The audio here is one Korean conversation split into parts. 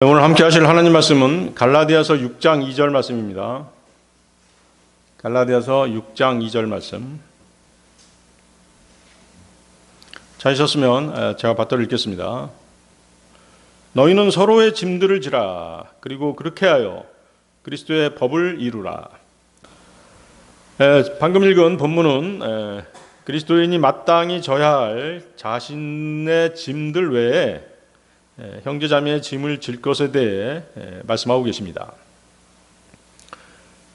오늘 함께 하실 하나님 말씀은 갈라디아서 6장 2절 말씀입니다. 갈라디아서 6장 2절 말씀. 찾으셨으면 제가 받들어 읽겠습니다. 너희는 서로의 짐들을 지라. 그리고 그렇게 하여 그리스도의 법을 이루라. 방금 읽은 본문은 그리스도인이 마땅히 져야 할 자신의 짐들 외에 형제자매의 짐을 질 것에 대해 말씀하고 계십니다.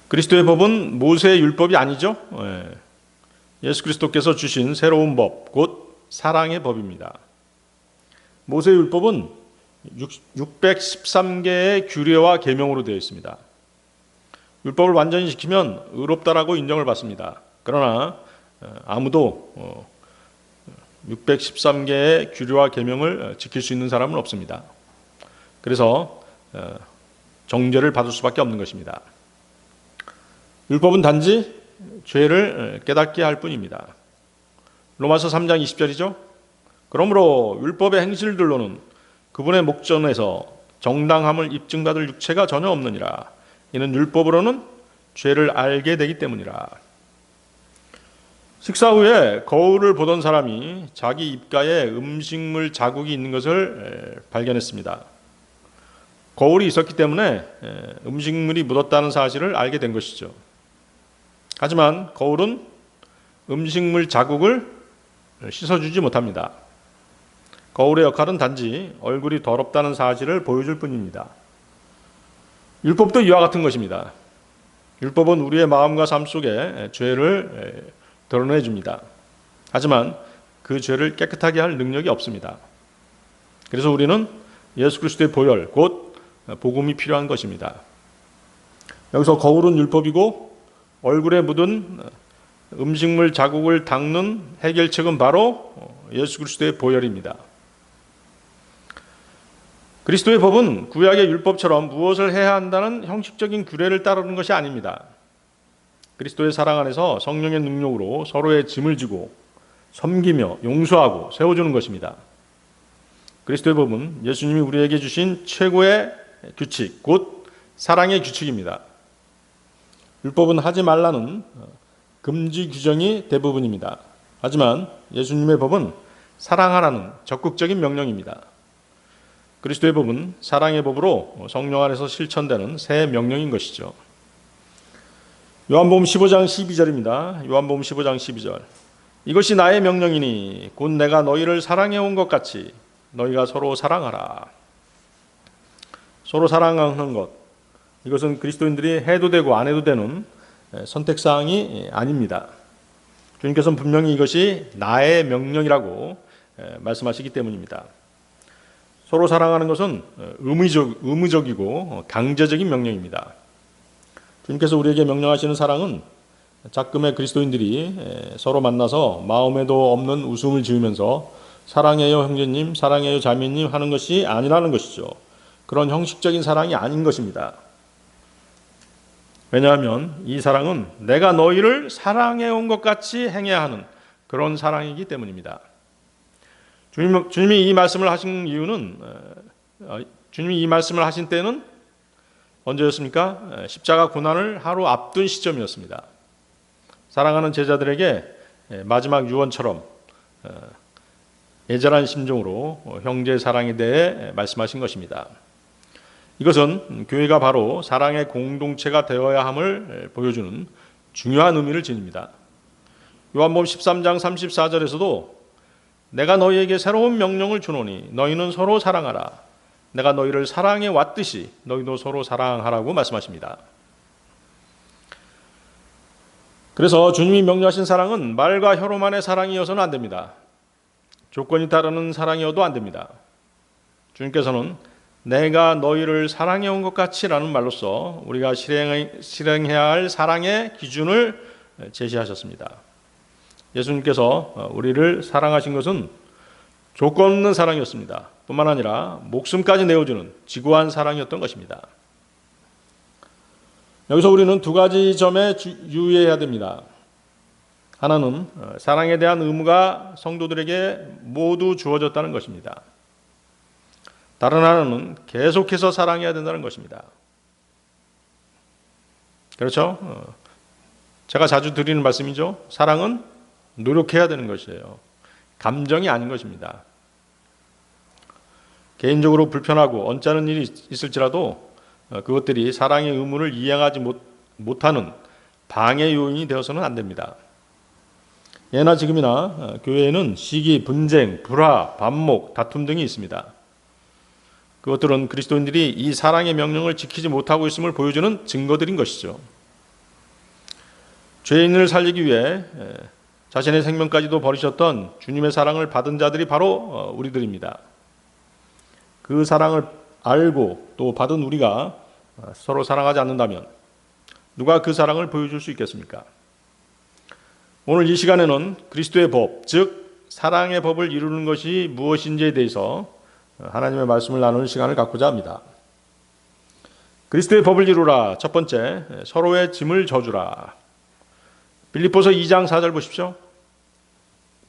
그리스도의 법은 모세의 율법이 아니죠. 예수 그리스도께서 주신 새로운 법, 곧 사랑의 법입니다. 모세의 율법은 613개의 규례와 계명으로 되어 있습니다. 율법을 완전히 지키면 의롭다라고 인정을 받습니다. 그러나 아무도 613개의 규례와 계명을 지킬 수 있는 사람은 없습니다. 그래서 정죄를 받을 수밖에 없는 것입니다. 율법은 단지 죄를 깨닫게 할 뿐입니다. 로마서 3장 20절이죠. 그러므로 율법의 행실들로는 그분의 목전에서 정당함을 입증받을 육체가 전혀 없느니라. 이는 율법으로는 죄를 알게 되기 때문이라. 식사 후에 거울을 보던 사람이 자기 입가에 음식물 자국이 있는 것을 발견했습니다. 거울이 있었기 때문에 음식물이 묻었다는 사실을 알게 된 것이죠. 하지만 거울은 음식물 자국을 씻어주지 못합니다. 거울의 역할은 단지 얼굴이 더럽다는 사실을 보여줄 뿐입니다. 율법도 이와 같은 것입니다. 율법은 우리의 마음과 삶 속에 죄를 드러내줍니다. 하지만 그 죄를 깨끗하게 할 능력이 없습니다. 그래서 우리는 예수 그리스도의 보혈, 곧 복음이 필요한 것입니다. 여기서 거울은 율법이고 얼굴에 묻은 음식물 자국을 닦는 해결책은 바로 예수 그리스도의 보혈입니다. 그리스도의 법은 구약의 율법처럼 무엇을 해야 한다는 형식적인 규례를 따르는 것이 아닙니다. 그리스도의 사랑 안에서 성령의 능력으로 서로의 짐을 지고 섬기며 용서하고 세워주는 것입니다. 그리스도의 법은 예수님이 우리에게 주신 최고의 규칙, 곧 사랑의 규칙입니다. 율법은 하지 말라는 금지 규정이 대부분입니다. 하지만 예수님의 법은 사랑하라는 적극적인 명령입니다. 그리스도의 법은 사랑의 법으로 성령 안에서 실천되는 새 명령인 것이죠. 요한복음 15장 12절입니다. 요한복음 15장 12절. 이것이 나의 명령이니 곧 내가 너희를 사랑해 온 것 같이 너희가 서로 사랑하라. 서로 사랑하는 것. 이것은 그리스도인들이 해도 되고 안 해도 되는 선택사항이 아닙니다. 주님께서는 분명히 이것이 나의 명령이라고 말씀하시기 때문입니다. 서로 사랑하는 것은 의무적이고 강제적인 명령입니다. 주님께서 우리에게 명령하시는 사랑은 작금의 그리스도인들이 서로 만나서 마음에도 없는 웃음을 지으면서 사랑해요 형제님, 사랑해요 자매님 하는 것이 아니라는 것이죠. 그런 형식적인 사랑이 아닌 것입니다. 왜냐하면 이 사랑은 내가 너희를 사랑해온 것 같이 행해야 하는 그런 사랑이기 때문입니다. 주님이 이 말씀을 하신 이유는 주님이 이 말씀을 하신 때는 언제였습니까? 십자가 고난을 하루 앞둔 시점이었습니다. 사랑하는 제자들에게 마지막 유언처럼 애절한 심정으로 형제 사랑에 대해 말씀하신 것입니다. 이것은 교회가 바로 사랑의 공동체가 되어야 함을 보여주는 중요한 의미를 지닙니다. 요한복음 13장 34절에서도 내가 너희에게 새로운 명령을 주노니 너희는 서로 사랑하라. 내가 너희를 사랑해 왔듯이 너희도 서로 사랑하라고 말씀하십니다. 그래서 주님이 명령하신 사랑은 말과 혀로만의 사랑이어서는 안 됩니다. 조건이 따르는 사랑이어도 안 됩니다. 주님께서는 내가 너희를 사랑해 온 것 같이라는 말로써 우리가 실행해야 할 사랑의 기준을 제시하셨습니다. 예수님께서 우리를 사랑하신 것은 조건 없는 사랑이었습니다. 뿐만 아니라 목숨까지 내어주는 지고한 사랑이었던 것입니다. 여기서 우리는 두 가지 점에 유의해야 됩니다. 하나는 사랑에 대한 의무가 성도들에게 모두 주어졌다는 것입니다. 다른 하나는 계속해서 사랑해야 된다는 것입니다. 그렇죠? 제가 자주 드리는 말씀이죠. 사랑은 노력해야 되는 것이에요. 감정이 아닌 것입니다. 개인적으로 불편하고 언짢은 일이 있을지라도 그것들이 사랑의 의무를 이행하지 못하는 방해 요인이 되어서는 안 됩니다. 예나 지금이나 교회에는 시기, 분쟁, 불화, 반목, 다툼 등이 있습니다. 그것들은 그리스도인들이 이 사랑의 명령을 지키지 못하고 있음을 보여주는 증거들인 것이죠. 죄인을 살리기 위해 자신의 생명까지도 버리셨던 주님의 사랑을 받은 자들이 바로 우리들입니다. 그 사랑을 알고 또 받은 우리가 서로 사랑하지 않는다면 누가 그 사랑을 보여줄 수 있겠습니까? 오늘 이 시간에는 그리스도의 법, 즉 사랑의 법을 이루는 것이 무엇인지에 대해서 하나님의 말씀을 나누는 시간을 갖고자 합니다. 그리스도의 법을 이루라. 첫 번째, 서로의 짐을 져주라. 빌립보서 2장 4절 보십시오.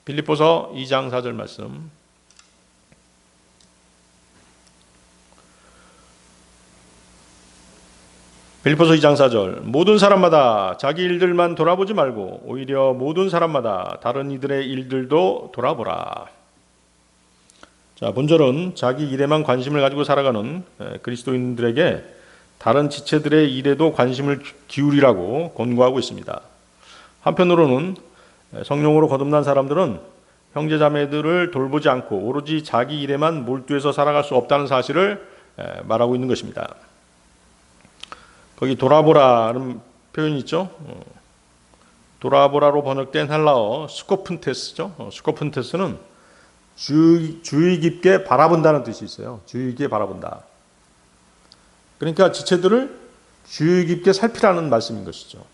빌립보서 2장 4절 말씀. 빌립보서 2장 4절. 모든 사람마다 자기 일들만 돌아보지 말고 오히려 모든 사람마다 다른 이들의 일들도 돌아보라. 자, 본절은 자기 일에만 관심을 가지고 살아가는 그리스도인들에게 다른 지체들의 일에도 관심을 기울이라고 권고하고 있습니다. 한편으로는 성령으로 거듭난 사람들은 형제자매들을 돌보지 않고 오로지 자기 일에만 몰두해서 살아갈 수 없다는 사실을 말하고 있는 것입니다. 거기 돌아보라는 표현이 있죠. 돌아보라로 번역된 헬라어 스코픈테스죠. 스코픈테스는 주의 깊게 바라본다는 뜻이 있어요. 주의 깊게 바라본다. 그러니까 지체들을 주의 깊게 살피라는 말씀인 것이죠.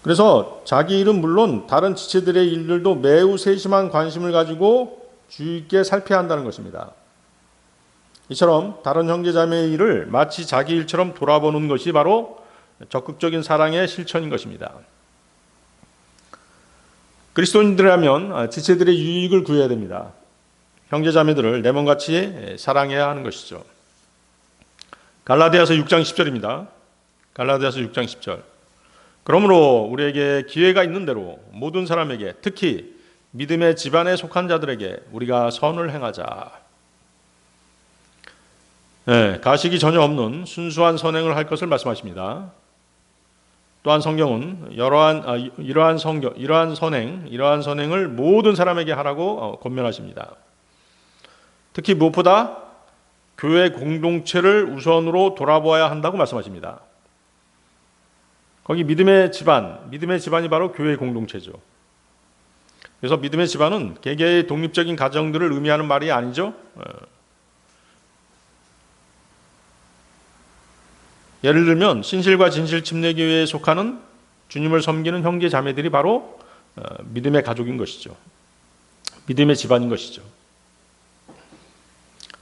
그래서 자기 일은 물론 다른 지체들의 일들도 매우 세심한 관심을 가지고 주의 깊게 살펴야 한다는 것입니다. 이처럼 다른 형제자매의 일을 마치 자기 일처럼 돌아보는 것이 바로 적극적인 사랑의 실천인 것입니다. 그리스도인들이라면 지체들의 유익을 구해야 됩니다. 형제자매들을 내 몸같이 사랑해야 하는 것이죠. 갈라디아서 6장 10절입니다. 갈라디아서 6장 10절. 그러므로 우리에게 기회가 있는 대로 모든 사람에게 특히 믿음의 집안에 속한 자들에게 우리가 선을 행하자. 가식이 전혀 없는 순수한 선행을 할 것을 말씀하십니다. 또한 성경은 이러한 선행을 모든 사람에게 하라고 권면하십니다. 특히 무엇보다 교회 공동체를 우선으로 돌아보아야 한다고 말씀하십니다. 거기 믿음의 집안이 바로 교회 공동체죠. 그래서 믿음의 집안은 개개의 독립적인 가정들을 의미하는 말이 아니죠. 예를 들면 신실과 진실 침례교회에 속하는 주님을 섬기는 형제 자매들이 바로 믿음의 가족인 것이죠. 믿음의 집안인 것이죠.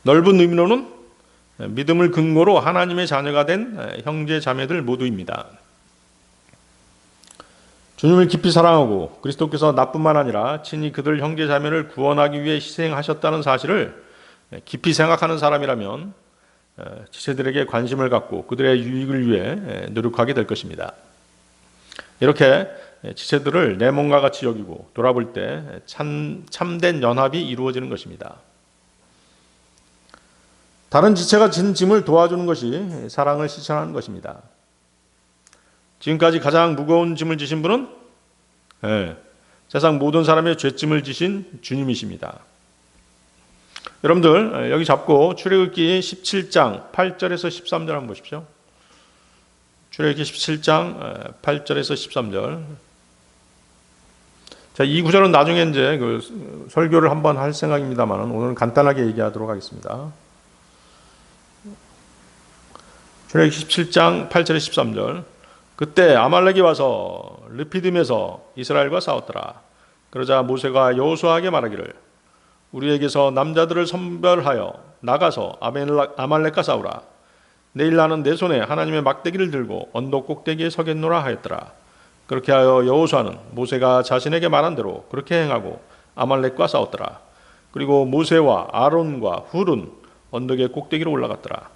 넓은 의미로는 믿음을 근거로 하나님의 자녀가 된 형제 자매들 모두입니다. 주님을 깊이 사랑하고 그리스도께서 나뿐만 아니라 친히 그들 형제 자매를 구원하기 위해 희생하셨다는 사실을 깊이 생각하는 사람이라면 지체들에게 관심을 갖고 그들의 유익을 위해 노력하게 될 것입니다. 이렇게 지체들을 내 몸과 같이 여기고 돌아볼 때 참된 연합이 이루어지는 것입니다. 다른 지체가 진 짐을 도와주는 것이 사랑을 실천하는 것입니다. 지금까지 가장 무거운 짐을 지신 분은 세상 모든 사람의 죄짐을 지신 주님이십니다. 여러분들 여기 잡고 출애굽기 17장 8절에서 13절 한번 보십시오. 출애굽기 17장 8절에서 13절. 자, 이 구절은 나중에 이제 그 설교를 한번 할 생각입니다만 오늘은 간단하게 얘기하도록 하겠습니다. 출애굽기 17장 8절에서 13절. 그때 아말렉이 와서 르피딤에서 이스라엘과 싸웠더라. 그러자 모세가 여호수아에게 말하기를 우리에게서 남자들을 선별하여 나가서 아말렉과 싸우라. 내일 나는 내 손에 하나님의 막대기를 들고 언덕 꼭대기에 서겠노라 하였더라. 그렇게 하여 여호수아는 모세가 자신에게 말한 대로 그렇게 행하고 아말렉과 싸웠더라. 그리고 모세와 아론과 훌은 언덕의 꼭대기로 올라갔더라.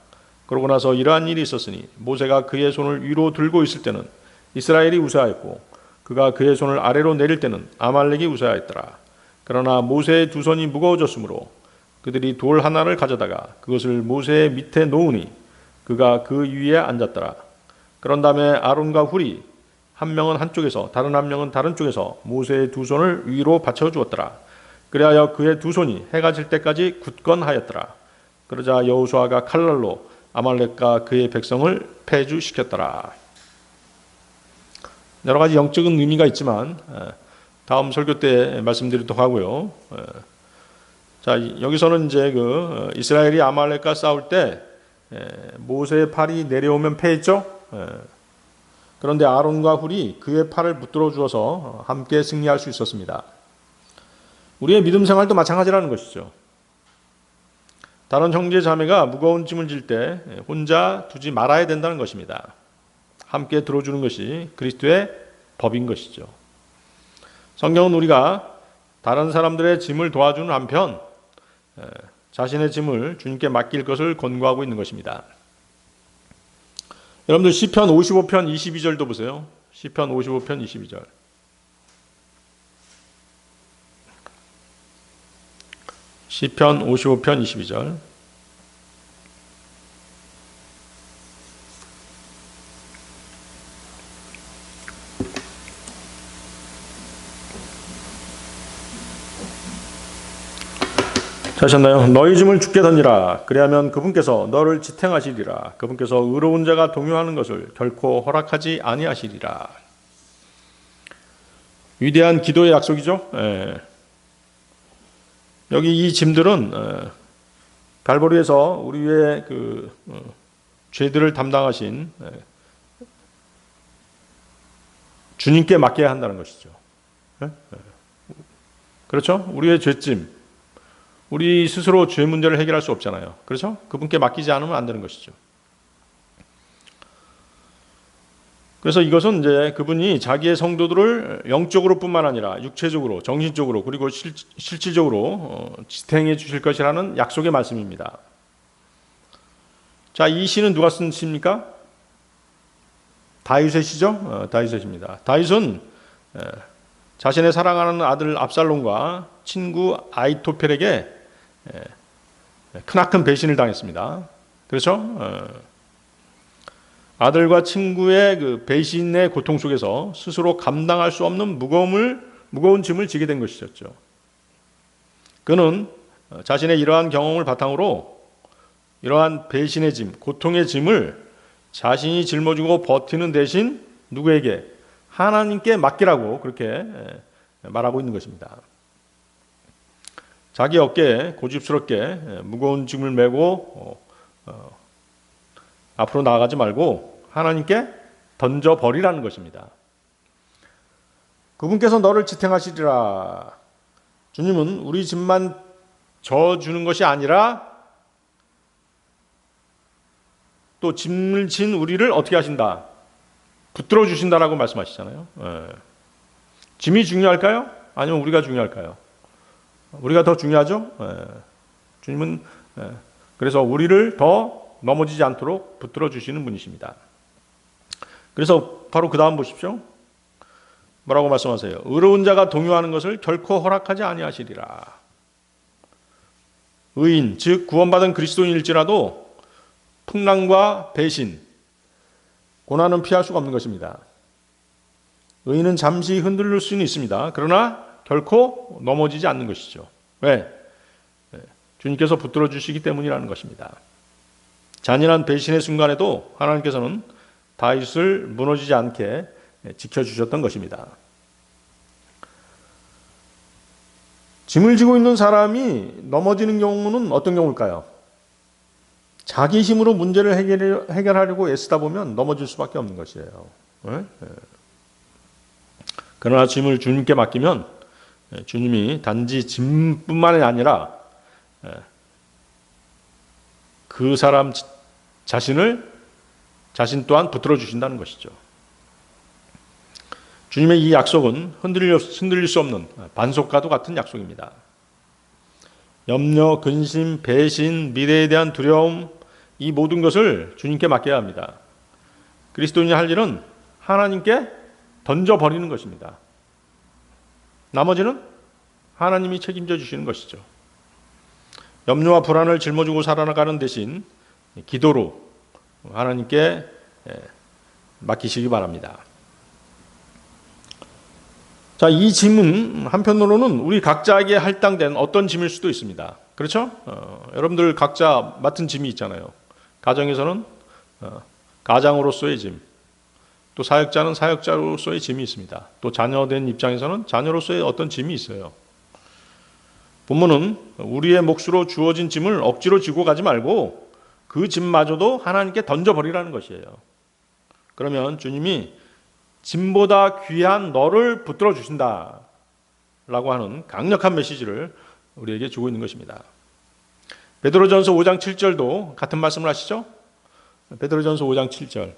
그러고 나서 이러한 일이 있었으니 모세가 그의 손을 위로 들고 있을 때는 이스라엘이 우세하였고 그가 그의 손을 아래로 내릴 때는 아말렉이 우세하였더라. 그러나 모세의 두 손이 무거워졌으므로 그들이 돌 하나를 가져다가 그것을 모세의 밑에 놓으니 그가 그 위에 앉았더라. 그런 다음에 아론과 훌이 한 명은 한쪽에서 다른 한 명은 다른 쪽에서 모세의 두 손을 위로 받쳐 주었더라. 그리하여 그의 두 손이 해가 질 때까지 굳건하였더라. 그러자 여호수아가 칼날로 아말렉과 그의 백성을 패주시켰더라. 여러 가지 영적인 의미가 있지만 다음 설교 때 말씀드리도록 하고요. 자, 여기서는 이제 그 이스라엘이 아말렉과 싸울 때 모세의 팔이 내려오면 패했죠. 그런데 아론과 훌이 그의 팔을 붙들어 주어서 함께 승리할 수 있었습니다. 우리의 믿음 생활도 마찬가지라는 것이죠. 다른 형제 자매가 무거운 짐을 질 때 혼자 두지 말아야 된다는 것입니다. 함께 들어주는 것이 그리스도의 법인 것이죠. 성경은 우리가 다른 사람들의 짐을 도와주는 한편 자신의 짐을 주님께 맡길 것을 권고하고 있는 것입니다. 여러분들 시편 55편 22절도 보세요. 시편 55편 22절. 시편 55편 22절. 하셨나요? 너희 짐을 주께 던지라. 그리하면 그분께서 너를 지탱하시리라. 그분께서 의로운 자가 동요하는 것을 결코 허락하지 아니하시리라. 위대한 기도의 약속이죠. 여기 이 짐들은 갈보리에서 우리 위에 그 죄들을 담당하신 주님께 맡겨야 한다는 것이죠. 그렇죠? 우리의 죄짐. 우리 스스로 죄 문제를 해결할 수 없잖아요. 그렇죠? 그분께 맡기지 않으면 안 되는 것이죠. 그래서 이것은 이제 그분이 자기의 성도들을 영적으로 뿐만 아니라 육체적으로, 정신적으로, 그리고 실질적으로 지탱해 주실 것이라는 약속의 말씀입니다. 자, 이 시는 누가 쓴 시입니까? 다윗의 시죠? 다윗의 시입니다. 다윗은 자신의 사랑하는 아들 압살롬과 친구 아히토펠에게 크나큰 배신을 당했습니다. 그렇죠? 아들과 친구의 그 배신의 고통 속에서 스스로 감당할 수 없는 무거운 짐을 지게 된 것이었죠. 그는 자신의 이러한 경험을 바탕으로 이러한 배신의 짐, 고통의 짐을 자신이 짊어지고 버티는 대신 누구에게? 하나님께 맡기라고 그렇게 말하고 있는 것입니다. 자기 어깨에 고집스럽게 무거운 짐을 메고 앞으로 나아가지 말고 하나님께 던져버리라는 것입니다. 그분께서 너를 지탱하시리라. 주님은 우리 짐만 져주는 것이 아니라 또 짐을 진 우리를 어떻게 하신다? 붙들어 주신다라고 말씀하시잖아요. 짐이 중요할까요? 아니면 우리가 중요할까요? 우리가 더 중요하죠? 주님은 그래서 우리를 더 넘어지지 않도록 붙들어 주시는 분이십니다. 그래서 바로 그 다음 보십시오. 뭐라고 말씀하세요? 의로운 자가 동요하는 것을 결코 허락하지 아니하시리라. 의인, 즉 구원받은 그리스도인일지라도 풍랑과 배신, 고난은 피할 수가 없는 것입니다. 의인은 잠시 흔들릴 수는 있습니다. 그러나 결코 넘어지지 않는 것이죠. 왜? 주님께서 붙들어 주시기 때문이라는 것입니다. 잔인한 배신의 순간에도 하나님께서는 다윗을 무너지지 않게 지켜주셨던 것입니다. 짐을 지고 있는 사람이 넘어지는 경우는 어떤 경우일까요? 자기 힘으로 문제를 해결하려고 애쓰다 보면 넘어질 수밖에 없는 것이에요. 그러나 짐을 주님께 맡기면 주님이 단지 짐뿐만이 아니라 그 사람 자신 또한 붙들어 주신다는 것이죠. 주님의 이 약속은 흔들릴 수 없는 반석과도 같은 약속입니다. 염려, 근심, 배신, 미래에 대한 두려움, 이 모든 것을 주님께 맡겨야 합니다. 그리스도인이 할 일은 하나님께 던져버리는 것입니다. 나머지는 하나님이 책임져 주시는 것이죠. 염려와 불안을 짊어지고 살아나가는 대신 기도로 하나님께 맡기시기 바랍니다. 자, 이 짐은 한편으로는 우리 각자에게 할당된 어떤 짐일 수도 있습니다. 그렇죠? 여러분들 각자 맡은 짐이 있잖아요. 가정에서는 가장으로서의 짐, 또 사역자는 사역자로서의 짐이 있습니다. 또 자녀된 입장에서는 자녀로서의 어떤 짐이 있어요. 본문은 우리의 몫으로 주어진 짐을 억지로 지고 가지 말고 그 짐마저도 하나님께 던져버리라는 것이에요. 그러면 주님이 짐보다 귀한 너를 붙들어 주신다 라고 하는 강력한 메시지를 우리에게 주고 있는 것입니다. 베드로전서 5장 7절도 같은 말씀을 하시죠. 베드로전서 5장 7절,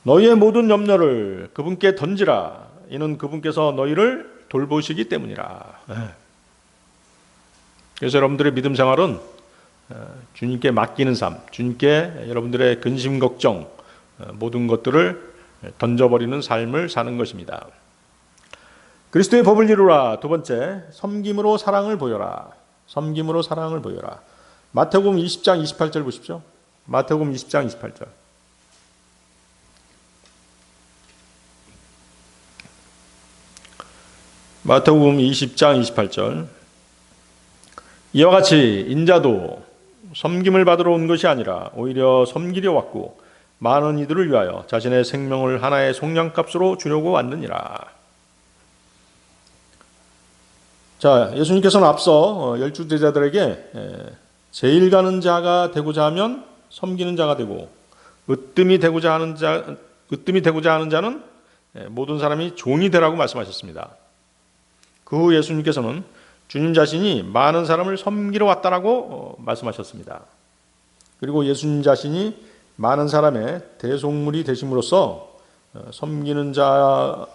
너희의 모든 염려를 그분께 던지라. 이는 그분께서 너희를 돌보시기 때문이라. 그래서 여러분들의 믿음 생활은 주님께 맡기는 삶, 주님께 여러분들의 근심 걱정, 모든 것들을 던져버리는 삶을 사는 것입니다. 그리스도의 법을 이루라. 두 번째, 섬김으로 사랑을 보여라. 섬김으로 사랑을 보여라. 마태복음 20장 28절 보십시오. 마태복음 20장 28절. 마태복음 20장 28절. 이와 같이 인자도 섬김을 받으러 온 것이 아니라 오히려 섬기려 왔고 많은 이들을 위하여 자신의 생명을 하나의 속량값으로 주려고 왔느니라. 자, 예수님께서는 앞서 12제자들에게 제일 가는 자가 되고자 하면 섬기는 자가 되고 으뜸이 되고자 하는 자는 모든 사람이 종이 되라고 말씀하셨습니다. 그 후 예수님께서는 주님 자신이 많은 사람을 섬기러 왔다라고 말씀하셨습니다. 그리고 예수님 자신이 많은 사람의 대속물이 되심으로써 섬기는 자와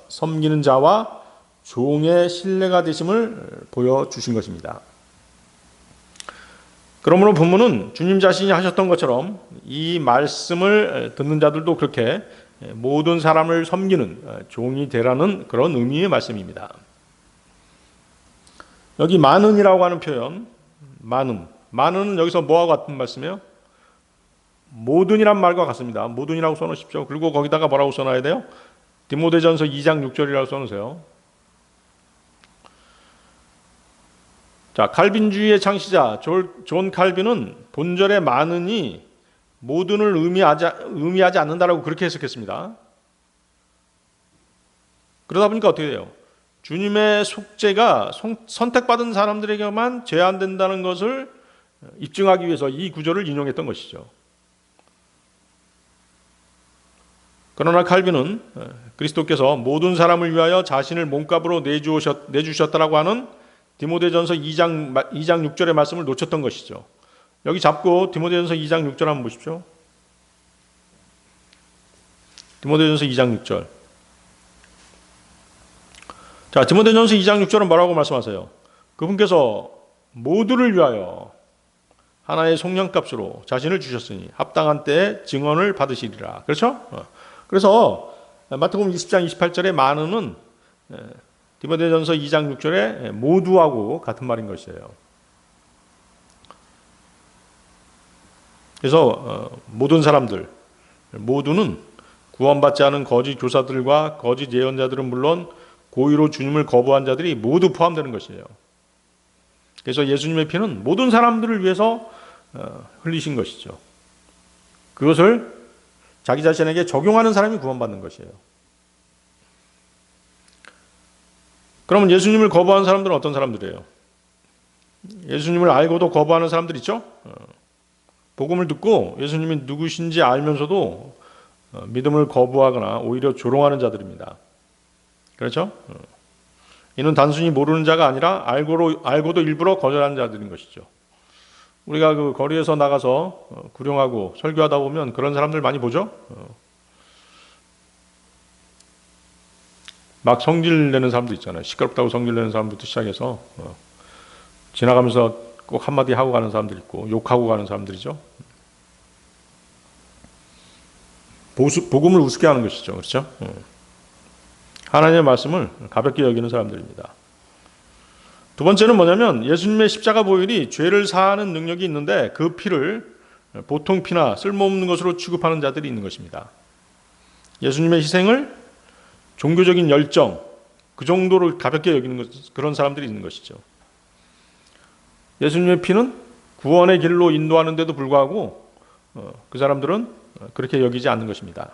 종의 신뢰가 되심을 보여주신 것입니다. 그러므로 본문은 주님 자신이 하셨던 것처럼 이 말씀을 듣는 자들도 그렇게 모든 사람을 섬기는 종이 되라는 그런 의미의 말씀입니다. 여기 많은이라고 하는 표현, 많은은 여기서 뭐와 같은 말씀이에요? 모든이란 말과 같습니다. 모든이라고 써놓으십시오. 그리고 거기다가 뭐라고 써놔야 돼요? 디모데전서 2장 6절이라고 써놓으세요. 자, 칼빈주의의 창시자 존 칼빈은 본절의 많은이 모든을 의미하지 않는다라고 그렇게 해석했습니다. 그러다 보니까 어떻게 돼요? 주님의 속죄가 선택받은 사람들에게만 제한된다는 것을 입증하기 위해서 이 구절을 인용했던 것이죠. 그러나 칼빈은 그리스도께서 모든 사람을 위하여 자신을 몸값으로 내주셨다라고 하는 디모데전서 2장 6절의 말씀을 놓쳤던 것이죠. 여기 잡고 디모데전서 2장 6절 한번 보십시오. 디모데전서 2장 6절. 자, 디모데전서 2장 6절은 뭐라고 말씀하세요? 그분께서 모두를 위하여 하나의 속량값으로 자신을 주셨으니 합당한 때에 증언을 받으시리라. 그렇죠? 그래서 마태복음 20장 28절의 많은은 디모데전서 2장 6절에 모두하고 같은 말인 것이에요. 그래서 모든 사람들, 모두는 구원받지 않은 거짓 교사들과 거짓 예언자들은 물론 고의로 주님을 거부한 자들이 모두 포함되는 것이에요. 그래서 예수님의 피는 모든 사람들을 위해서 흘리신 것이죠. 그것을 자기 자신에게 적용하는 사람이 구원받는 것이에요. 그러면 예수님을 거부하는 사람들은 어떤 사람들이에요? 예수님을 알고도 거부하는 사람들 있죠? 복음을 듣고 예수님이 누구신지 알면서도 믿음을 거부하거나 오히려 조롱하는 자들입니다. 그렇죠? 이는 단순히 모르는 자가 아니라 알고도 일부러 거절하는 자들인 것이죠. 우리가 그 거리에서 나가서 구령하고 설교하다 보면 그런 사람들 많이 보죠? 막 성질 내는 사람도 있잖아요. 시끄럽다고 성질 내는 사람부터 시작해서 지나가면서 꼭 한마디 하고 가는 사람들 있고 욕하고 가는 사람들이죠. 복음을 우습게 하는 것이죠. 그렇죠? 하나님의 말씀을 가볍게 여기는 사람들입니다. 두 번째는 뭐냐면 예수님의 십자가 보혈이 죄를 사하는 능력이 있는데 그 피를 보통 피나 쓸모없는 것으로 취급하는 자들이 있는 것입니다. 예수님의 희생을 종교적인 열정, 그 정도로 가볍게 여기는 그런 사람들이 있는 것이죠. 예수님의 피는 구원의 길로 인도하는데도 불구하고 그 사람들은 그렇게 여기지 않는 것입니다.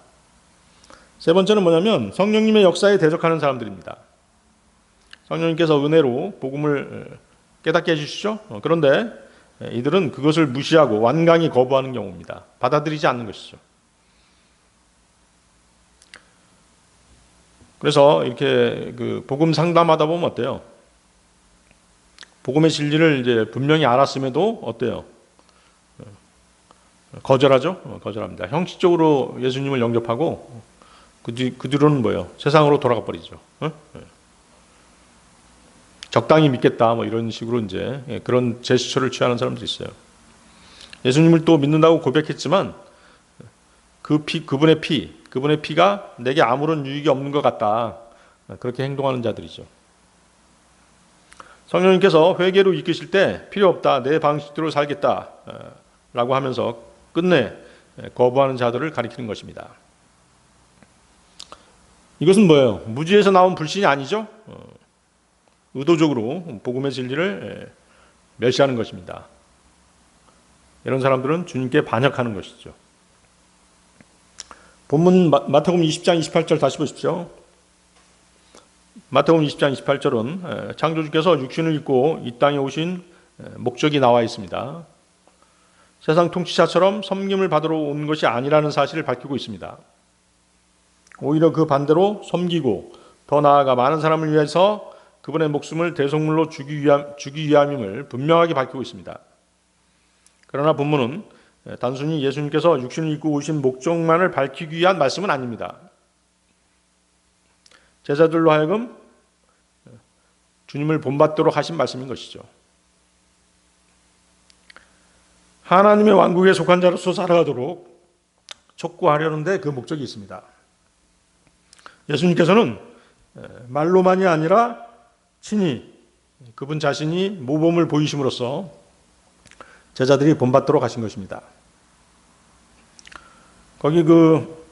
세 번째는 뭐냐면 성령님의 역사에 대적하는 사람들입니다. 성령님께서 은혜로 복음을 깨닫게 해주시죠. 그런데 이들은 그것을 무시하고 완강히 거부하는 경우입니다. 받아들이지 않는 것이죠. 그래서 이렇게 그 복음 상담하다 보면 어때요? 복음의 진리를 이제 분명히 알았음에도 어때요? 거절하죠? 거절합니다. 형식적으로 예수님을 영접하고 그 뒤로는 뭐예요? 세상으로 돌아가 버리죠. 적당히 믿겠다 뭐 이런 식으로 이제 그런 제스처를 취하는 사람들이 있어요. 예수님을 또 믿는다고 고백했지만 그분의 피가 내게 아무런 유익이 없는 것 같다. 그렇게 행동하는 자들이죠. 성령님께서 회개로 이끄실 때 필요 없다. 내 방식대로 살겠다. 라고 하면서 끝내 거부하는 자들을 가리키는 것입니다. 이것은 뭐예요? 무지에서 나온 불신이 아니죠? 의도적으로 복음의 진리를 멸시하는 것입니다. 이런 사람들은 주님께 반역하는 것이죠. 본문 마태복음 20장 28절 다시 보십시오. 마태복음 20장 28절은 창조주께서 육신을 입고 이 땅에 오신 목적이 나와 있습니다. 세상 통치자처럼 섬김을 받으러 온 것이 아니라는 사실을 밝히고 있습니다. 오히려 그 반대로 섬기고 더 나아가 많은 사람을 위해서 그분의 목숨을 대속물로 주기 위함임을 분명하게 밝히고 있습니다. 그러나 본문은 단순히 예수님께서 육신을 입고 오신 목적만을 밝히기 위한 말씀은 아닙니다. 제자들로 하여금 주님을 본받도록 하신 말씀인 것이죠. 하나님의 왕국에 속한 자로서 살아가도록 촉구하려는데 그 목적이 있습니다. 예수님께서는 말로만이 아니라 친히 그분 자신이 모범을 보이심으로써 제자들이 본받도록 하신 것입니다. 거기 그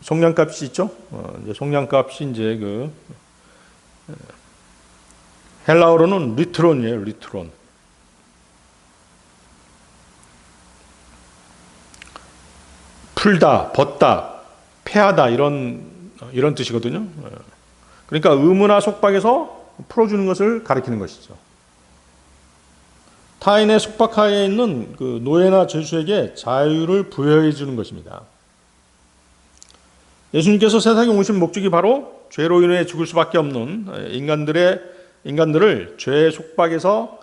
속량값이 있죠. 이제 속량값이 이제 그 헬라어로는 리트론이에요. 리트론. 풀다, 벗다, 패하다 이런 뜻이거든요. 그러니까 의무나 속박에서 풀어주는 것을 가리키는 것이죠. 타인의 속박하에 있는 그 노예나 죄수에게 자유를 부여해 주는 것입니다. 예수님께서 세상에 오신 목적이 바로 죄로 인해 죽을 수밖에 없는 인간들을 죄의 속박에서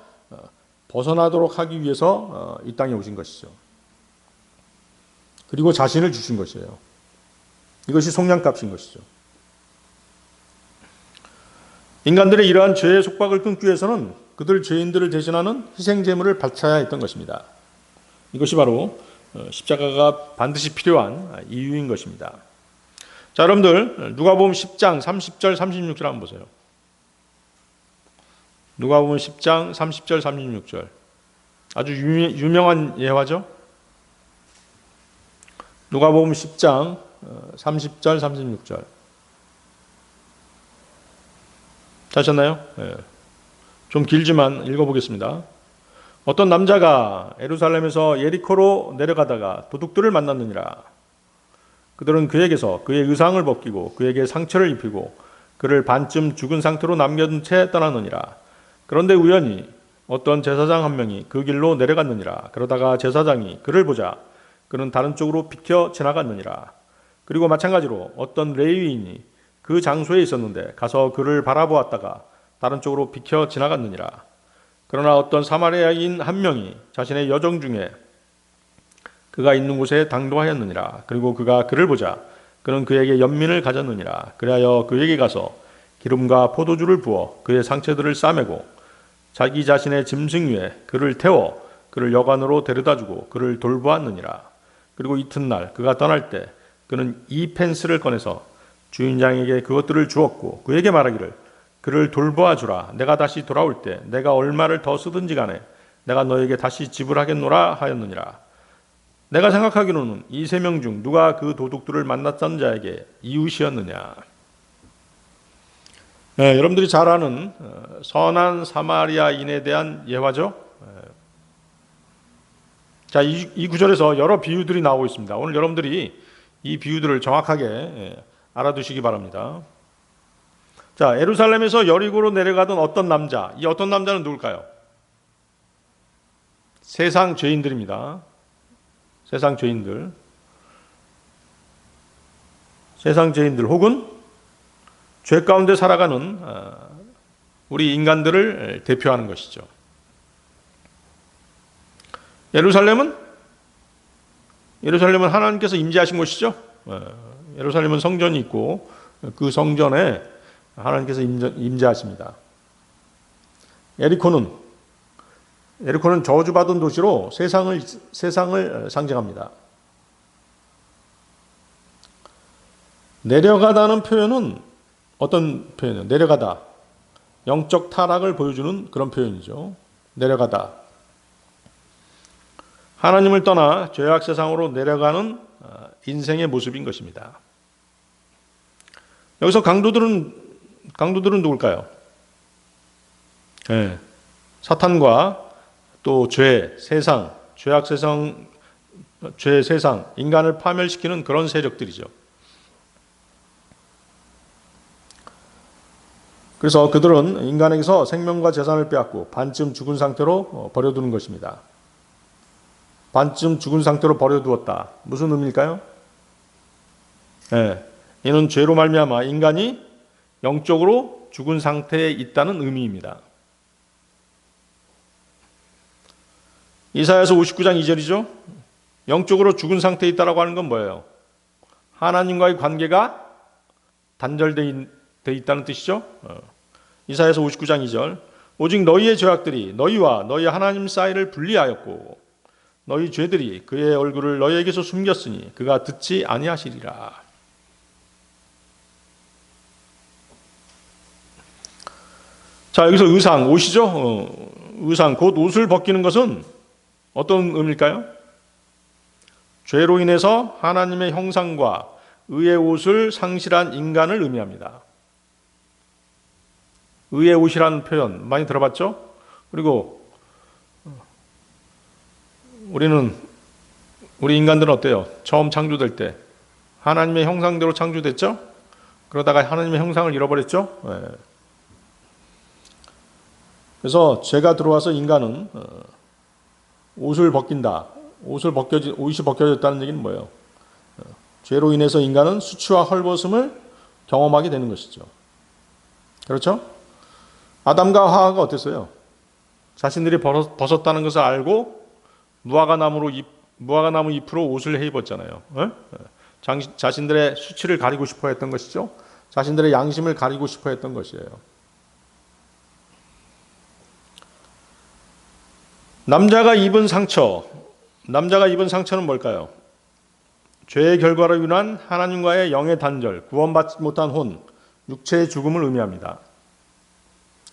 벗어나도록 하기 위해서 이 땅에 오신 것이죠. 그리고 자신을 주신 것이에요. 이것이 속량값인 것이죠. 인간들의 이러한 죄의 속박을 끊기 위해서는 그들 죄인들을 대신하는 희생 제물을 바쳐야 했던 것입니다. 이것이 바로 십자가가 반드시 필요한 이유인 것입니다. 자, 여러분들 누가복음 10장 30절 36절 한번 보세요. 누가복음 10장 30절 36절 아주 유명한 예화죠. 누가복음 10장 30절 36절 찾았나요? 네. 좀 길지만 읽어보겠습니다. 어떤 남자가 예루살렘에서 예리코로 내려가다가 도둑들을 만났느니라. 그들은 그에게서 그의 의상을 벗기고 그에게 상처를 입히고 그를 반쯤 죽은 상태로 남겨둔 채 떠났느니라. 그런데 우연히 어떤 제사장 한 명이 그 길로 내려갔느니라. 그러다가 제사장이 그를 보자 그는 다른 쪽으로 비켜 지나갔느니라. 그리고 마찬가지로 어떤 레위인이 그 장소에 있었는데 가서 그를 바라보았다가 다른 쪽으로 비켜 지나갔느니라. 그러나 어떤 사마리아인 한 명이 자신의 여정 중에 그가 있는 곳에 당도하였느니라. 그리고 그가 그를 보자 그는 그에게 연민을 가졌느니라. 그리하여 그에게 가서 기름과 포도주를 부어 그의 상처들을 싸매고 자기 자신의 짐승 위에 그를 태워 그를 여관으로 데려다주고 그를 돌보았느니라. 그리고 이튿날 그가 떠날 때 그는 이 펜스를 꺼내서 주인장에게 그것들을 주었고 그에게 말하기를 그를 돌보아 주라. 내가 다시 돌아올 때 내가 얼마를 더 쓰든지 간에 내가 너에게 다시 지불하겠노라 하였느니라. 내가 생각하기로는 이 세 명 중 누가 그 도둑들을 만났던 자에게 이웃이었느냐. 네, 여러분들이 잘 아는 선한 사마리아인에 대한 예화죠. 자, 이 구절에서 여러 비유들이 나오고 있습니다. 오늘 여러분들이 이 비유들을 정확하게 알아두시기 바랍니다. 자, 예루살렘에서 여리고로 내려가던 어떤 남자, 이 어떤 남자는 누굴까요? 세상 죄인들입니다. 세상 죄인들. 세상 죄인들 혹은 죄 가운데 살아가는 우리 인간들을 대표하는 것이죠. 예루살렘은 하나님께서 임재하신 곳이죠. 예루살렘은 성전이 있고 그 성전에 하나님께서 임재하십니다. 에리코는 저주받은 도시로 세상을 상징합니다. 내려가다는 표현은 어떤 표현이에요? 내려가다. 영적 타락을 보여주는 그런 표현이죠. 내려가다. 하나님을 떠나 죄악 세상으로 내려가는 인생의 모습인 것입니다. 여기서 강도들은 누굴까요? 네. 사탄과 또 죄, 세상, 죄악 세상, 죄 세상, 인간을 파멸시키는 그런 세력들이죠. 그래서 그들은 인간에게서 생명과 재산을 빼앗고 반쯤 죽은 상태로 버려두는 것입니다. 반쯤 죽은 상태로 버려두었다. 무슨 의미일까요? 이는 죄로 말미암아 인간이 영적으로 죽은 상태에 있다는 의미입니다. 이사야서 59장 2절이죠. 영적으로 죽은 상태에 있다라고 하는 건 뭐예요? 하나님과의 관계가 단절되어 있다는 뜻이죠. 이사야서 59장 2절. 오직 너희의 죄악들이 너희와 너희 하나님 사이를 분리하였고 너희 죄들이 그의 얼굴을 너희에게서 숨겼으니 그가 듣지 아니하시리라. 자, 여기서 의상, 옷이죠. 의상, 곧 옷을 벗기는 것은 어떤 의미일까요? 죄로 인해서 하나님의 형상과 의의 옷을 상실한 인간을 의미합니다. 의의 옷이라는 표현 많이 들어봤죠? 그리고 우리 인간들은 어때요? 처음 창조될 때 하나님의 형상대로 창조됐죠? 그러다가 하나님의 형상을 잃어버렸죠? 그래서 죄가 들어와서 인간은 옷을 벗긴다. 옷이 벗겨졌다는 얘기는 뭐예요? 죄로 인해서 인간은 수치와 헐벗음을 경험하게 되는 것이죠. 그렇죠? 아담과 하와가 어땠어요? 자신들이 벗었다는 것을 알고 무화과나무 잎으로 옷을 해 입었잖아요. 자신들의 수치를 가리고 싶어 했던 것이죠. 자신들의 양심을 가리고 싶어 했던 것이에요. 남자가 입은 상처는 뭘까요? 죄의 결과로 인한 하나님과의 영의 단절, 구원받지 못한 혼, 육체의 죽음을 의미합니다.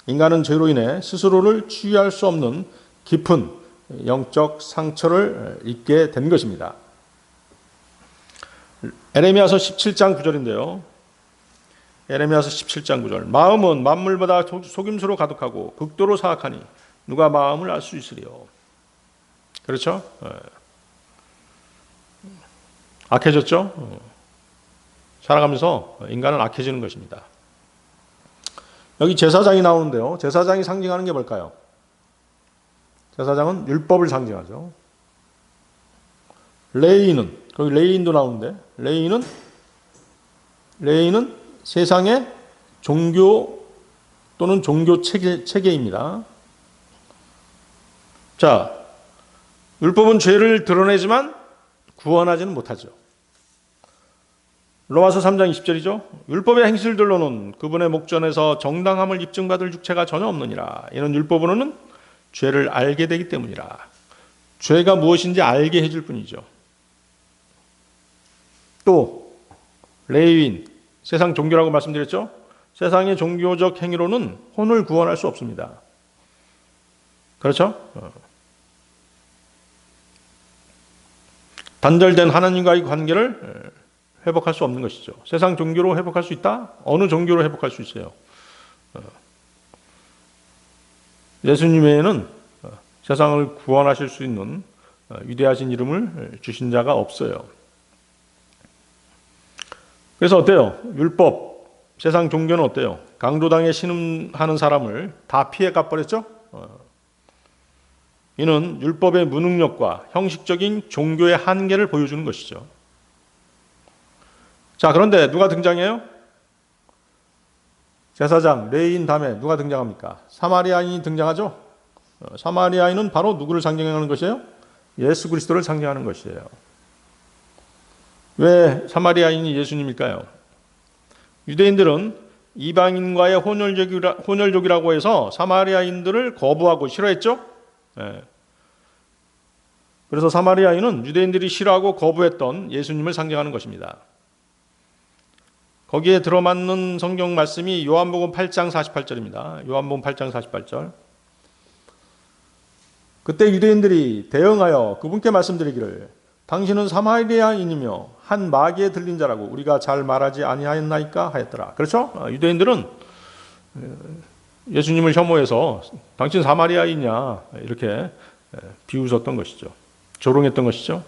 인간은 죄로 인해 스스로를 치유할 수 없는 깊은 영적 상처를 입게 된 것입니다. 에레미야서 17장 9절인데요. 에레미야서 17장 9절. 마음은 만물보다 속임수로 가득하고 극도로 사악하니 누가 마음을 알 수 있으리요. 그렇죠? 악해졌죠? 살아가면서 인간은 악해지는 것입니다. 여기 제사장이 나오는데요. 제사장이 상징하는 게 뭘까요? 제사장은 율법을 상징하죠. 거기 레위인도 나오는데, 레위인은 세상의 종교 또는 종교 체계입니다. 자, 율법은 죄를 드러내지만 구원하지는 못하죠. 로마서 3장 20절이죠. 율법의 행실들로는 그분의 목전에서 정당함을 입증받을 육체가 전혀 없느니라. 이는 율법으로는 죄를 알게 되기 때문이라. 죄가 무엇인지 알게 해줄 뿐이죠. 또 레위인, 세상 종교라고 말씀드렸죠. 세상의 종교적 행위로는 혼을 구원할 수 없습니다. 그렇죠? 단절된 하나님과의 관계를 회복할 수 없는 것이죠. 세상 종교로 회복할 수 있다? 어느 종교로 회복할 수 있어요? 예수님 외에는 세상을 구원하실 수 있는 위대하신 이름을 주신 자가 없어요. 그래서 어때요? 율법, 세상 종교는 어때요? 강도당에 신음하는 사람을 다 피해 가버렸죠? 이는 율법의 무능력과 형식적인 종교의 한계를 보여주는 것이죠. 자, 그런데 누가 등장해요? 제사장, 레위인 다음에 누가 등장합니까? 사마리아인이 등장하죠? 사마리아인은 바로 누구를 상징하는 것이에요? 예수 그리스도를 상징하는 것이에요. 왜 사마리아인이 예수님일까요? 유대인들은 이방인과의 혼혈족이라고 해서 사마리아인들을 거부하고 싫어했죠? 그래서 사마리아인은 유대인들이 싫어하고 거부했던 예수님을 상징하는 것입니다. 거기에 들어맞는 성경 말씀이 요한복음 8장 48절입니다. 요한복음 8장 48절. 그때 유대인들이 대응하여 그분께 말씀드리기를 당신은 사마리아인이며 한 마귀에 들린 자라고 우리가 잘 말하지 아니하였나이까 하였더라. 그렇죠? 유대인들은 예수님을 혐오해서 당신 사마리아인이냐 이렇게 비웃었던 것이죠. 조롱했던 것이죠.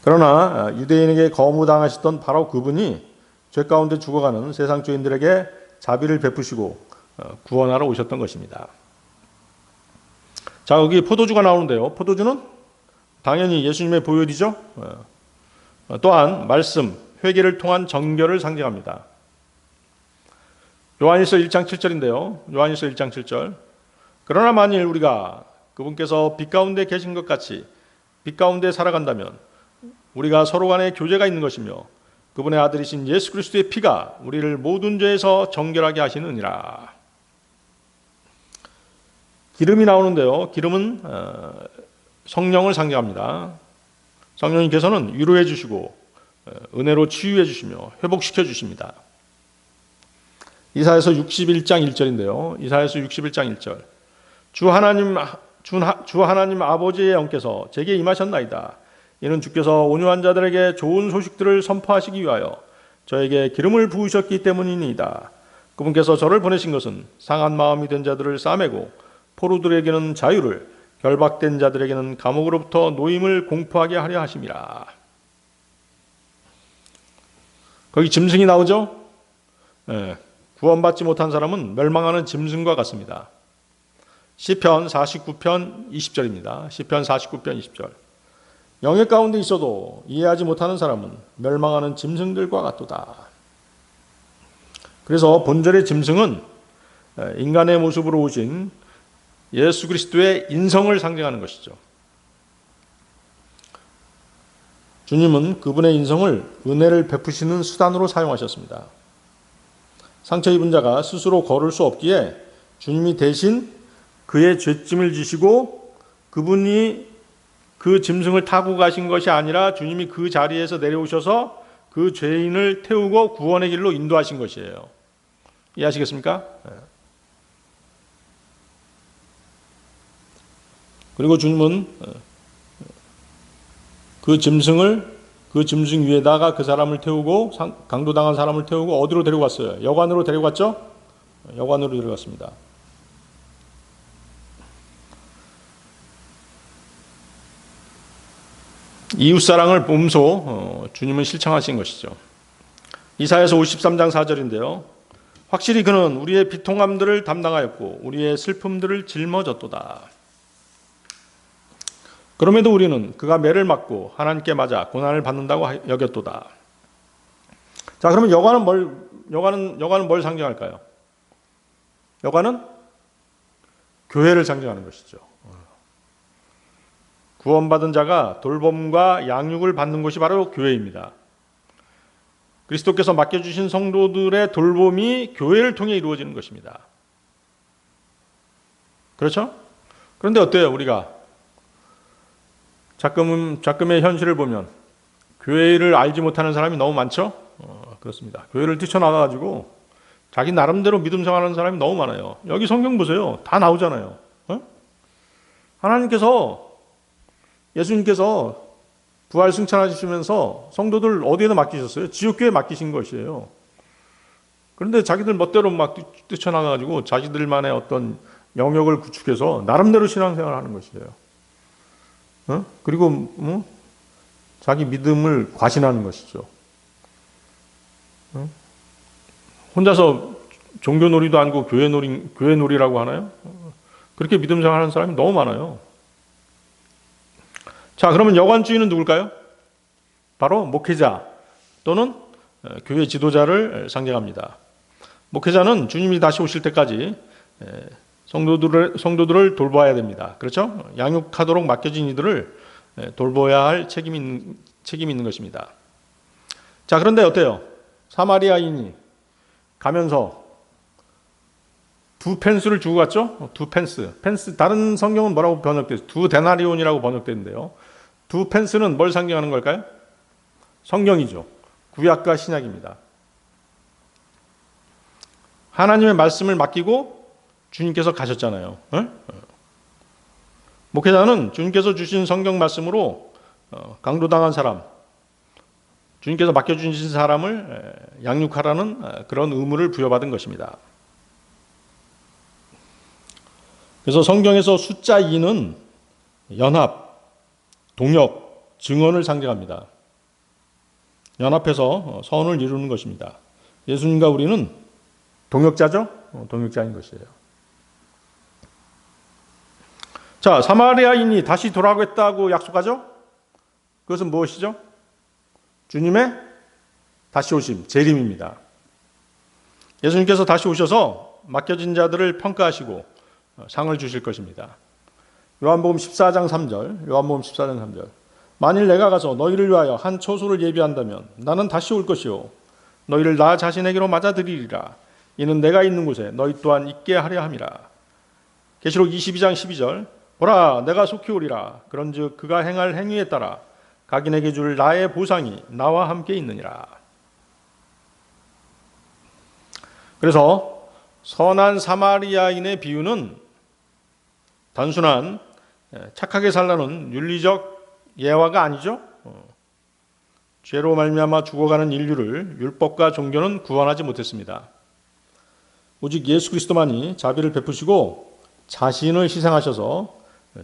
그러나 유대인에게 거무당하셨던 바로 그분이 죄 가운데 죽어가는 세상 죄인들에게 자비를 베푸시고 구원하러 오셨던 것입니다. 자, 여기 포도주가 나오는데요. 포도주는 당연히 예수님의 보혈이죠. 또한 말씀, 회개를 통한 정결을 상징합니다. 요한일서 1장 7절인데요. 요한일서 1장 7절. 그러나 만일 우리가 그분께서 빛 가운데 계신 것 같이 빛 가운데 살아간다면 우리가 서로 간에 교제가 있는 것이며 그분의 아들이신 예수 그리스도의 피가 우리를 모든 죄에서 정결하게 하시느니라. 기름이 나오는데요. 기름은 성령을 상징합니다. 성령님께서는 위로해 주시고 은혜로 치유해 주시며 회복시켜 주십니다. 이사야서 61장 1절인데요. 이사야서 61장 1절. 주 하나님 아버지의 영께서 제게 임하셨나이다. 이는 주께서 온유한 자들에게 좋은 소식들을 선포하시기 위하여 저에게 기름을 부으셨기 때문이니이다. 그분께서 저를 보내신 것은 상한 마음이 된 자들을 싸매고 포로들에게는 자유를, 결박된 자들에게는 감옥으로부터 노임을 공포하게 하려 하심이라. 거기 짐승이 나오죠? 구원받지 못한 사람은 멸망하는 짐승과 같습니다. 시편 49편 20절입니다. 시편 49편 20절. 영역 가운데 있어도 이해하지 못하는 사람은 멸망하는 짐승들과 같도다. 그래서 본절의 짐승은 인간의 모습으로 오신 예수 그리스도의 인성을 상징하는 것이죠. 주님은 그분의 인성을 은혜를 베푸시는 수단으로 사용하셨습니다. 상처 입은 자가 스스로 걸을 수 없기에 주님이 대신 그의 죄짐을 지시고 그분이 그 짐승을 타고 가신 것이 아니라 주님이 그 자리에서 내려오셔서 그 죄인을 태우고 구원의 길로 인도하신 것이에요. 이해하시겠습니까? 그리고 주님은 그 짐승 위에다가 그 사람을 태우고 강도당한 사람을 태우고 어디로 데려갔어요? 여관으로 데려갔죠? 여관으로 데려갔습니다. 이웃사랑을 몸소 주님은 실천하신 것이죠. 이사야서 53장 4절인데요. 확실히 그는 우리의 비통함들을 담당하였고 우리의 슬픔들을 짊어졌도다. 그럼에도 우리는 그가 매를 맞고 하나님께 맞아 고난을 받는다고 여겼도다. 자, 그러면 여관은 뭘 상징할까요? 여관은 교회를 상징하는 것이죠. 구원받은 자가 돌봄과 양육을 받는 곳이 바로 교회입니다. 그리스도께서 맡겨주신 성도들의 돌봄이 교회를 통해 이루어지는 것입니다. 그렇죠? 그런데 어때요? 우리가 작금의 현실을 보면 교회를 알지 못하는 사람이 너무 많죠? 그렇습니다. 교회를 뛰쳐나가가지고 자기 나름대로 믿음 생활하는 사람이 너무 많아요. 여기 성경 보세요. 다 나오잖아요. 예수님께서 부활 승천하시면서 성도들 어디에다 맡기셨어요? 지옥교회에 맡기신 것이에요. 그런데 자기들 멋대로 막 뛰쳐나가가지고 자기들만의 어떤 영역을 구축해서 나름대로 신앙생활을 하는 것이에요. 그리고 자기 믿음을 과신하는 것이죠. 혼자서 종교놀이도 아니고 교회놀이라고 하나요? 그렇게 믿음 생활하는 사람이 너무 많아요. 자, 그러면 여관주의는 누굴까요? 바로 목회자 또는 교회 지도자를 상징합니다. 목회자는 주님이 다시 오실 때까지 성도들을 돌봐야 됩니다. 그렇죠? 양육하도록 맡겨진 이들을 돌봐야 할 책임이 있는 것입니다. 자, 그런데 어때요? 사마리아인이 가면서 2펜스를 주고 갔죠? 2펜스. 다른 성경은 뭐라고 번역돼요? 2데나리온이라고 번역되는데요. 2펜스는 뭘 상징하는 걸까요? 성경이죠. 구약과 신약입니다. 하나님의 말씀을 맡기고 주님께서 가셨잖아요. 목회자는 주님께서 주신 성경 말씀으로 강도당한 사람, 주님께서 맡겨주신 사람을 양육하라는 그런 의무를 부여받은 것입니다. 그래서 성경에서 숫자 2는 연합, 동역, 증언을 상징합니다. 연합해서 선을 이루는 것입니다. 예수님과 우리는 동역자죠? 동역자인 것이에요. 자, 사마리아인이 다시 돌아오겠다고 약속하죠? 그것은 무엇이죠? 주님의 다시 오심, 재림입니다. 예수님께서 다시 오셔서 맡겨진 자들을 평가하시고 상을 주실 것입니다. 요한복음 14장 3절. 만일 내가 가서 너희를 위하여 한 처소를 예비한다면 나는 다시 올 것이요 너희를 나 자신에게로 맞아들이리라. 이는 내가 있는 곳에 너희 또한 있게 하려 함이라. 계시록 22장 12절. 보라, 내가 속히 오리라. 그런즉 그가 행할 행위에 따라 각인에게 줄 나의 보상이 나와 함께 있느니라. 그래서 선한 사마리아인의 비유는 단순한 착하게 살라는 윤리적 예화가 아니죠. 죄로 말미암아 죽어가는 인류를 율법과 종교는 구원하지 못했습니다. 오직 예수 그리스도만이 자비를 베푸시고 자신을 희생하셔서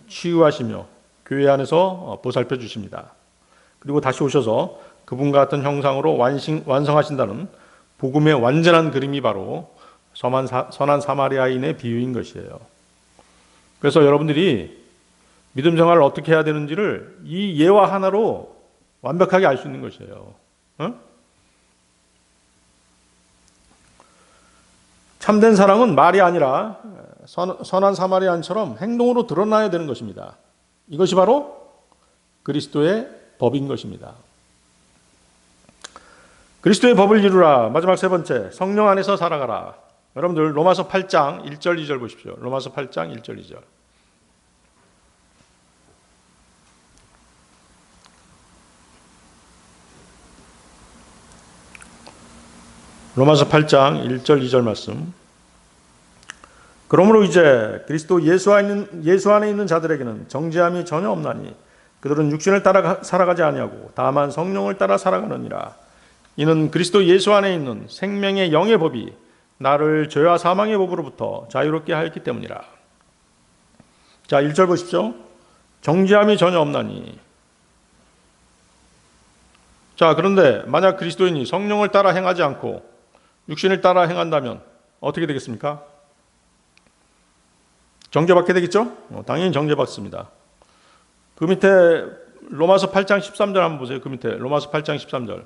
치유하시며 교회 안에서 보살펴 주십니다. 그리고 다시 오셔서 그분과 같은 형상으로 완성하신다는 복음의 완전한 그림이 바로 선한 사마리아인의 비유인 것이에요. 그래서 여러분들이 믿음 생활을 어떻게 해야 되는지를 이 예화 하나로 완벽하게 알 수 있는 것이에요. 참된 사랑은 말이 아니라 선한 사마리아인처럼 행동으로 드러나야 되는 것입니다. 이것이 바로 그리스도의 법인 것입니다. 그리스도의 법을 이루라. 마지막 세 번째, 성령 안에서 살아가라. 여러분들 로마서 8장 1절 2절 보십시오. 로마서 8장 1절 2절. 로마서 8장 1절 2절 말씀. 그러므로 이제 그리스도 예수 안에 있는 자들에게는 정죄함이 전혀 없나니 그들은 육신을 따라 살아가지 아니하고 다만 성령을 따라 살아가느니라. 이는 그리스도 예수 안에 있는 생명의 영의 법이 나를 죄와 사망의 법으로부터 자유롭게 하였기 때문이라. 자, 1절 보십시오. 정죄함이 전혀 없나니. 자, 그런데 만약 그리스도인이 성령을 따라 행하지 않고 육신을 따라 행한다면 어떻게 되겠습니까? 정죄받게 되겠죠? 당연히 정죄받습니다. 그 밑에 로마서 8장 13절 한번 보세요. 그 밑에 로마서 8장 13절.